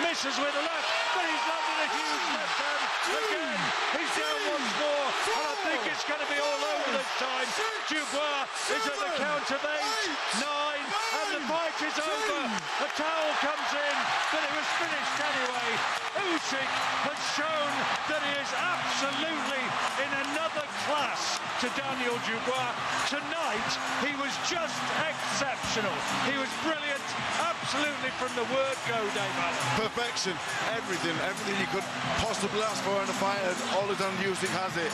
misses with the left, but he's landed a huge left hand again. He's down once more, and I think it's going to be all over this time. Dubois is at the count of 8, 9, and the fight is over. A towel comes in, but it was finished anyway. Usyk has shown that he is absolutely in another class to Daniel Dubois. Tonight, he was just exceptional. He was brilliant, absolutely from the word go, Dave Allen. Perfection, everything you could possibly ask for in a fight, and Oleksandr Usyk has it.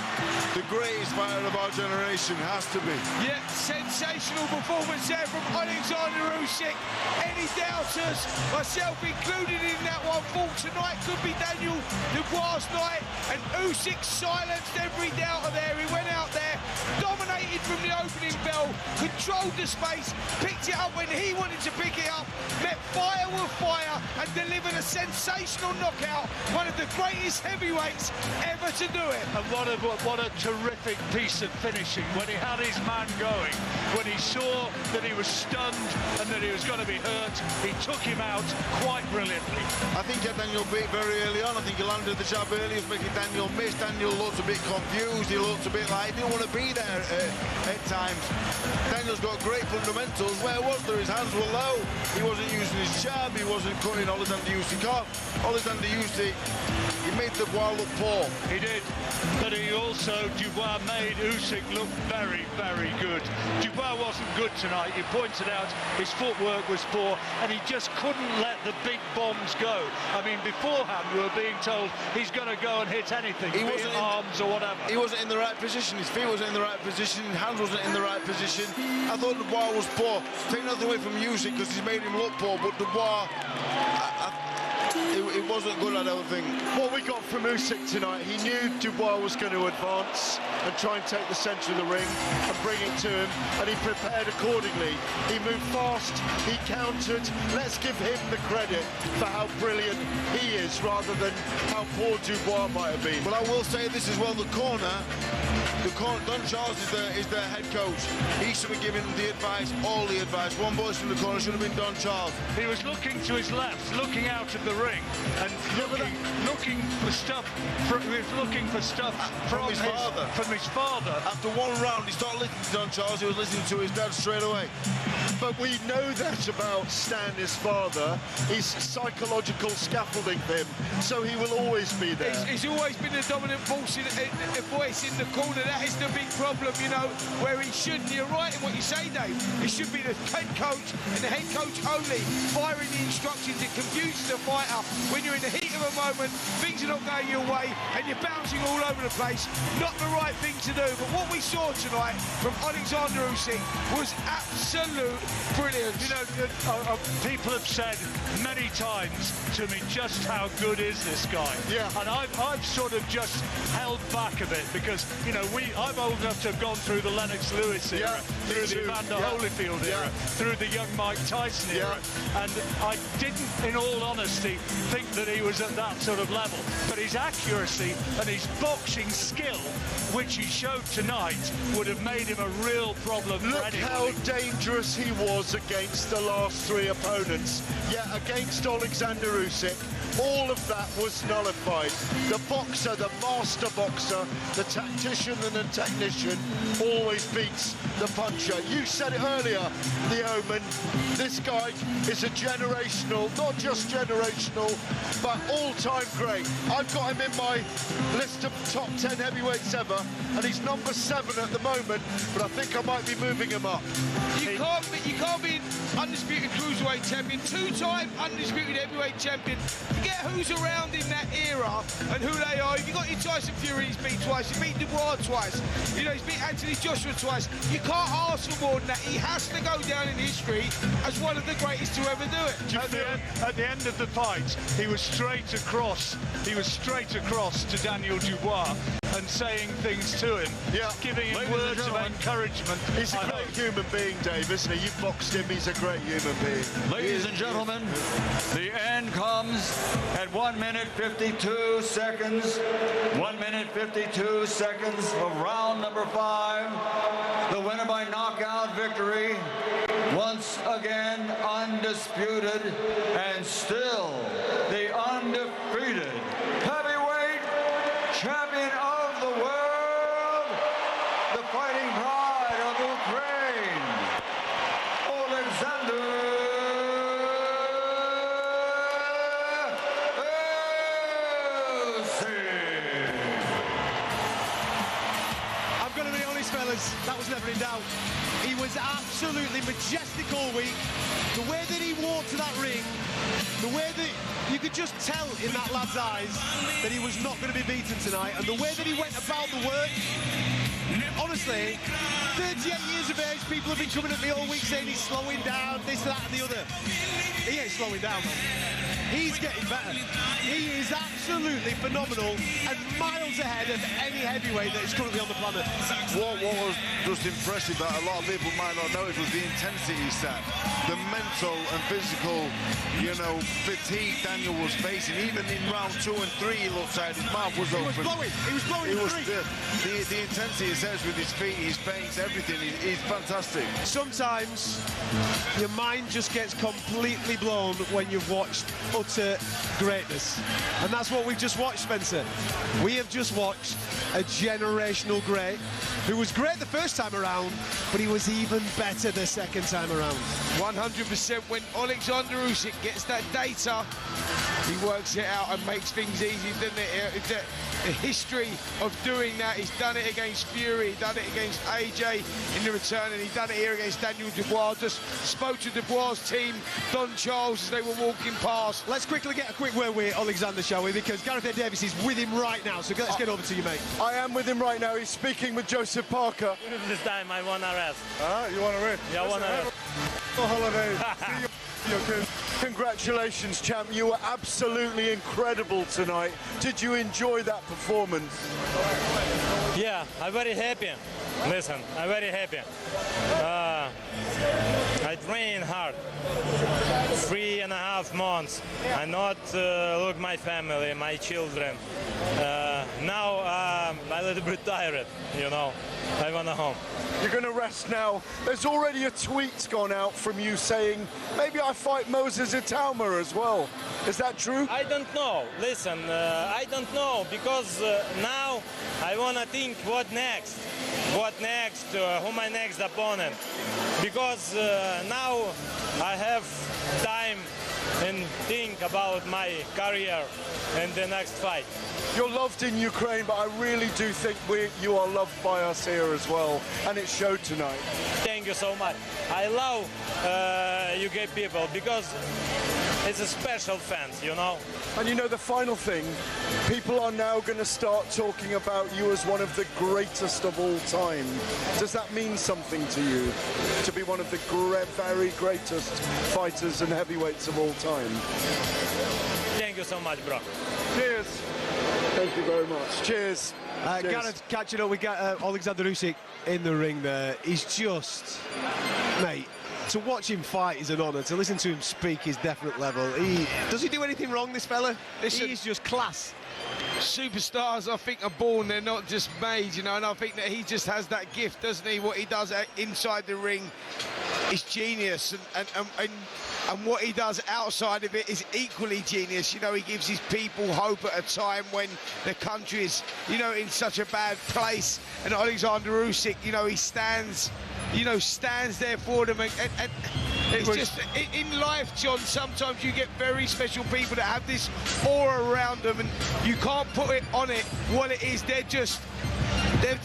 The greatest fighter of our generation has to be. Yeah, sensational performance there from Oleksandr Usyk. Any doubters, myself included in that one, thought tonight could be Daniel Dubois' night, and Usyk silenced every doubter there. He went out there, dominated from the opening bell, controlled the space, picked it up when he wanted to pick it up, met fire with fire, and delivered a sensational knockout. One of the greatest heavyweights ever to do it. And what a terrific piece of finishing when he had his man going. When he saw that he was stunned and that he was going to be hurt, he took him out quite brilliantly. I think he had Daniel beat very early on. I think he landed the jab early, was making Daniel miss. Daniel looked a bit confused. He looked a bit like he didn't want to be there at times. Daniel's got great fundamentals. Where was there? His hands were low. He wasn't using his jab. He wasn't cutting Oleksandr Usyk off. Oleksandr Usyk, he made Dubois look poor. He did, but he also, Dubois made Usyk look very, very good. Dubois wasn't good tonight. He pointed out his footwork was poor, and he just couldn't let the big bombs go. I mean, beforehand we were being told he's going to go and hit anything, be it arms or whatever. He wasn't in the right position. His feet wasn't in the right position. His hands wasn't in the right position. I thought Dubois was poor. Take nothing away from Usyk because he's made him look poor, but Dubois, it wasn't good, I don't think. What we got from Usyk tonight, he knew Dubois was going to advance and try and take the centre of the ring and bring it to him, and he prepared accordingly. He moved fast, he countered. Let's give him the credit for how brilliant he is rather than how poor Dubois might have been. Well, I will say this as well, the corner, Don Charles is their head coach. He should be giving them the advice, all the advice. One voice from the corner should have been Don Charles. He was looking to his left, looking out of the ring, and looking for stuff. He was looking for stuff from his father. After one round, he started listening to Don Charles. He was listening to his dad straight away. But we know that about Stan, his father. He's psychological scaffolding him, so he will always be there. He's always been the dominant voice in the corner. That is the big problem, you know, where he should, and you're right in what you say, Dave. He should be the head coach, and the head coach only, firing the instructions. It confuses the fighter when you're in the heat of a moment, things are not going your way, and you're bouncing all over the place. Not the right thing to do. But what we saw tonight from Oleksandr Usyk was absolute brilliant. You know, people have said many times to me just how good is this guy. Yeah. And I've sort of just held back a bit because, you know, I'm old enough to have gone through the Lennox Lewis era, through the Evander Holyfield era, through the young Mike Tyson era, and I didn't, in all honesty, think that he was at that sort of level. But his accuracy and his boxing skill, which he showed tonight, would have made him a real problem for anyone. Look how dangerous he was against the last three opponents. Yet against Oleksandr Usyk, all of that was nullified. The boxer, the master boxer, the tactician and the technician always beats the puncher. You said it earlier, the Omen. This guy is a generational, not just generational, but all-time great. I've got him in my list of top 10 heavyweights ever, and he's number 7 at the moment, but I think I might be moving him up. You can't be undisputed cruiserweight champion, 2-time undisputed heavyweight champion. Forget who's around in that era and who they are. If you got your Tyson Fury, he's beat twice. He beat Dubois twice. You know, he's beat Anthony Joshua twice. You can't ask for more than that. He has to go down in history as one of the greatest to ever do it. At the end of the fight, he was straight across. He was straight across to Daniel Dubois and saying things to him, giving him words of encouragement. He's a great human being, Dave, isn't he? You've boxed him, he's a great human being. Ladies and gentlemen, the end comes at 1 minute 52 seconds. 1 minute 52 seconds of round number 5. The winner by knockout victory, once again undisputed, and still the that was never in doubt. He was absolutely majestic all week. The way that he walked to that ring, the way that you could just tell in that lad's eyes that he was not going to be beaten tonight, and the way that he went about the work, honestly, 38 years of age, people have been coming at me all week saying he's slowing down, this, that and the other. He ain't slowing down, man. He's getting better. He is absolutely phenomenal and miles ahead of any heavyweight that is currently on the planet. What was just impressive that a lot of people might not know it was the intensity he set, the mental and physical, you know, fatigue Daniel was facing. Even in round 2 and 3, he looked like his mouth was open. He was blowing. The intensity he says with his feet, his face, everything, he's fantastic. Sometimes your mind just gets completely blown when you've watched utter greatness. And that's what we've just watched, Spencer. We have just watched a generational great who was great the first time around, but he was even better the second time around. 100% when Oleksandr Usyk gets that data, he works it out and makes things easy, doesn't it? The history of doing that, he's done it against Fury, done it against AJ in the return, and he's done it here against Daniel Dubois. Just spoke to Dubois' team, Don Charles, as they were walking past. Let's quickly get a quick word with Oleksandr, shall we? Because Gareth A. Davis is with him right now, so let's get over to you, mate. I am with him right now. He's speaking with Joseph Parker. This time I want to rest. You want to rest? Yeah, I want to rest. Holiday. Congratulations, champ. You were absolutely incredible tonight. Did you enjoy that performance? Yeah, I'm very happy. Listen, I'm very happy. I train hard. 3.5 months. I not look my family, my children. Now I'm a little bit tired, you know. I want to home. You're going to rest now. There's already a tweet gone out from you saying, maybe I fight Moses Itauma as well. Is that true? I don't know. Listen, I don't know, because now I want to think what next. What next? Who my next opponent? Because now I have time and think about my career and the next fight. You're loved in Ukraine, but I really do think you are loved by us here as well, and it showed tonight. Thank you so much. I love UK people because it's a special fans, you know. And you know, the final thing, people are now going to start talking about you as one of the greatest of all time. Does that mean something to you, to be one of the very greatest fighters and heavyweights of all time? Thank you so much, bro. Cheers. Thank you very much. Cheers. Gareth, catching up with Oleksandr Usyk in the ring there. He's just, mate, to watch him fight is an honour. To listen to him speak is definite level. Does he do anything wrong, this fella? He's just class. Superstars, I think, are born, they're not just made, you know, and I think that he just has that gift, doesn't he? What he does inside the ring is genius, and what he does outside of it is equally genius. You know, he gives his people hope at a time when the country is, you know, in such a bad place. And Oleksandr Usyk, you know, he stands there for them. And it's just, in life, John, sometimes you get very special people that have this aura around them, and you can't put it on it what it is. They're just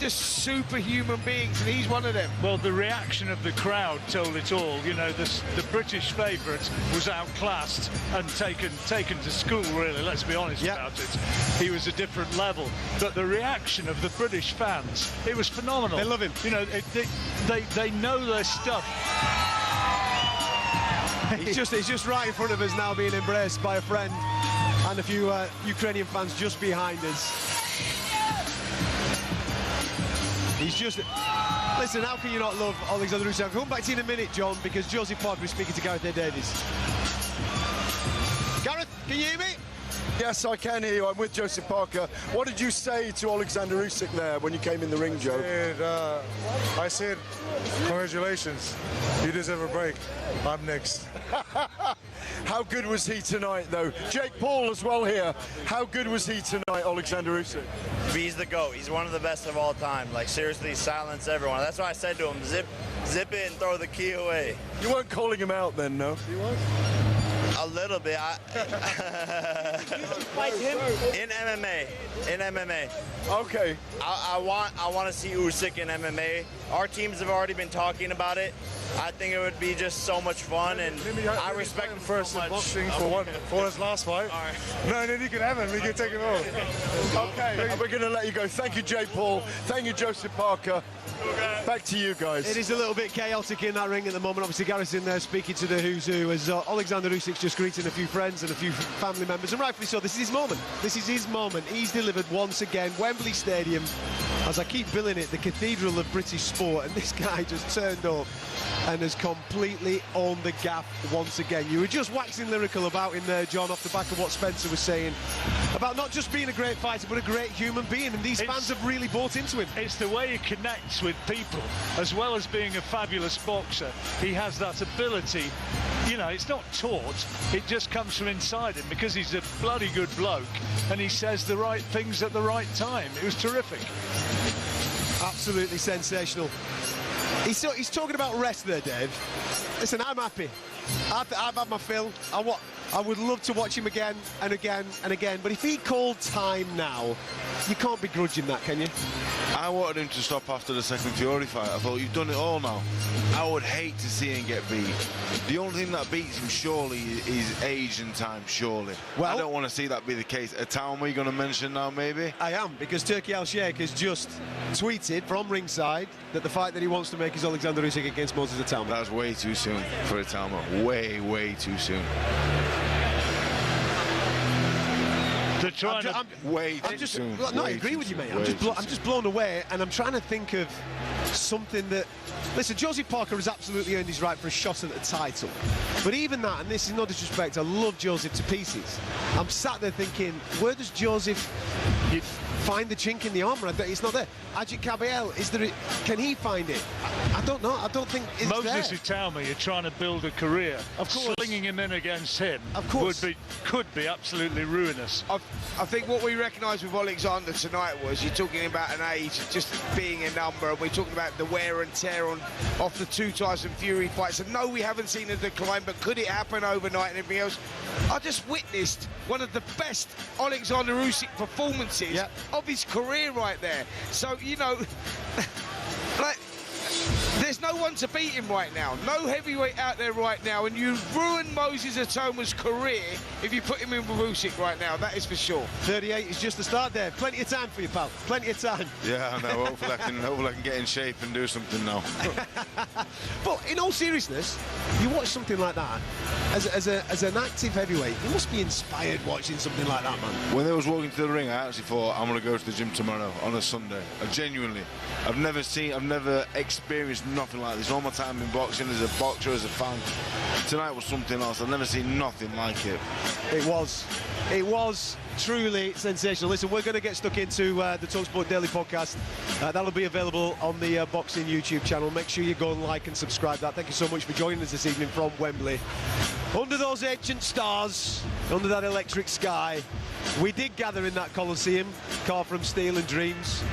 superhuman beings, and he's one of them. Well, the reaction of the crowd told it all. You know, the British favourite was outclassed and taken to school, really, let's be honest about it. He was a different level. But the reaction of the British fans, it was phenomenal. They love him. You know, they know their stuff. He's just right in front of us now, being embraced by a friend and a few Ukrainian fans just behind us. He's just... Listen, how can you not love Oleksandr Usyk? I'll come back to you in a minute, John, because Joseph Parker is speaking to Gareth A. Davis. Gareth, can you hear me? Yes, I can hear you. I'm with Joseph Parker. What did you say to Oleksandr Usyk there when you came in the ring, Joe? I said, congratulations. You deserve a break. I'm next. How good was he tonight, though? Jake Paul as well here. How good was he tonight, Oleksandr Usyk? He's the GOAT. He's one of the best of all time. Like, seriously, silence everyone. That's why I said to him, zip it and throw the key away. You weren't calling him out then, no? A little bit. In MMA. Okay. I want to see Usyk in MMA. Our teams have already been talking about it. I think it would be just so much fun, and I respect him first so much. boxing for his last fight. All right. No, and then you can have him. We can take him over. Okay, and we're going to let you go. Thank you, Jay Paul. Thank you, Joseph Parker. Back to you guys. It is a little bit chaotic in that ring at the moment. Obviously, Garrison there speaking to the who's who as Oleksandr Usyk's just greeting a few friends and a few family members, and rightfully so. This is his moment. This is his moment. He's delivered once again. Wembley Stadium, as I keep billing it, the cathedral of British sport, and this guy just turned up and has completely owned the gaff once again. You were just waxing lyrical about him there, John, off the back of what Spencer was saying about not just being a great fighter but a great human being, and these fans have really bought into him. It's the way he connects with people, as well as being a fabulous boxer. He has that ability, you know, it's not taught, it just comes from inside him because he's a bloody good bloke and he says the right things at the right time. It was terrific. Absolutely sensational. He's talking about rest there, Dave. Listen, I'm happy. I've had my fill. I would love to watch him again and again and again, but if he called time now, you can't begrudge him that, can you? I wanted him to stop after the second Fury fight. I thought, you've done it all now. I would hate to see him get beat. The only thing that beats him surely is age and time, surely. Well, I don't want to see that be the case. Itauma, you're going to mention now, maybe? I am, because Turki Al-Sheikh has just tweeted from ringside that the fight that he wants to make is Oleksandr Usyk against Moses Itauma. That's way too soon for Itauma. Way too soon. They're trying to... I agree with you, mate. I'm just blown away, and I'm trying to think of something that... Listen, Joseph Parker has absolutely earned his right for a shot at the title. But even that, and this is no disrespect, I love Joseph to pieces. I'm sat there thinking, where does Joseph find the chink in the armour? It's not there. Ajit Kabayel, can he find it? I don't know. I don't think it's Moses there. Itauma, you're trying to build a career. Of course. Slinging him in against him could be absolutely ruinous. I think what we recognised with Oleksandr tonight was you're talking about an age, just being a number, and we're talking about the wear and tear off the two Tyson Fury fights. And no, we haven't seen a decline, but could it happen overnight and everything else? I just witnessed one of the best Oleksandr Usyk performances of his career right there. So, you know, like, there's no one to beat him right now. No heavyweight out there right now, and you ruin Moses Itauma's career if you put him in with Usyk right now, that is for sure. 38 is just the start there. Plenty of time for you, pal. Plenty of time. Yeah, I know. Hopefully I can get in shape and do something now. But in all seriousness, you watch something like that, as an active heavyweight, you must be inspired watching something like that, man. When I was walking to the ring, I actually thought, I'm going to go to the gym tomorrow on a Sunday. I've never experienced nothing like this. All my time in boxing as a boxer, as a fan. Tonight was something else. I've never seen nothing like it. It was truly sensational. Listen, we're going to get stuck into the talkSPORT Daily Podcast. That'll be available on the Boxing YouTube channel. Make sure you go and like and subscribe that. Thank you so much for joining us this evening from Wembley. Under those ancient stars, under that electric sky, we did gather in that Coliseum, carved from steel and dreams,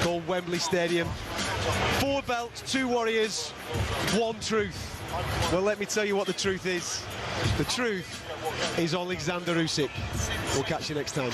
called Wembley Stadium. 4 belts, 2 warriors, 1 truth. Well, let me tell you what the truth is. The truth is Oleksandr Usyk. We'll catch you next time.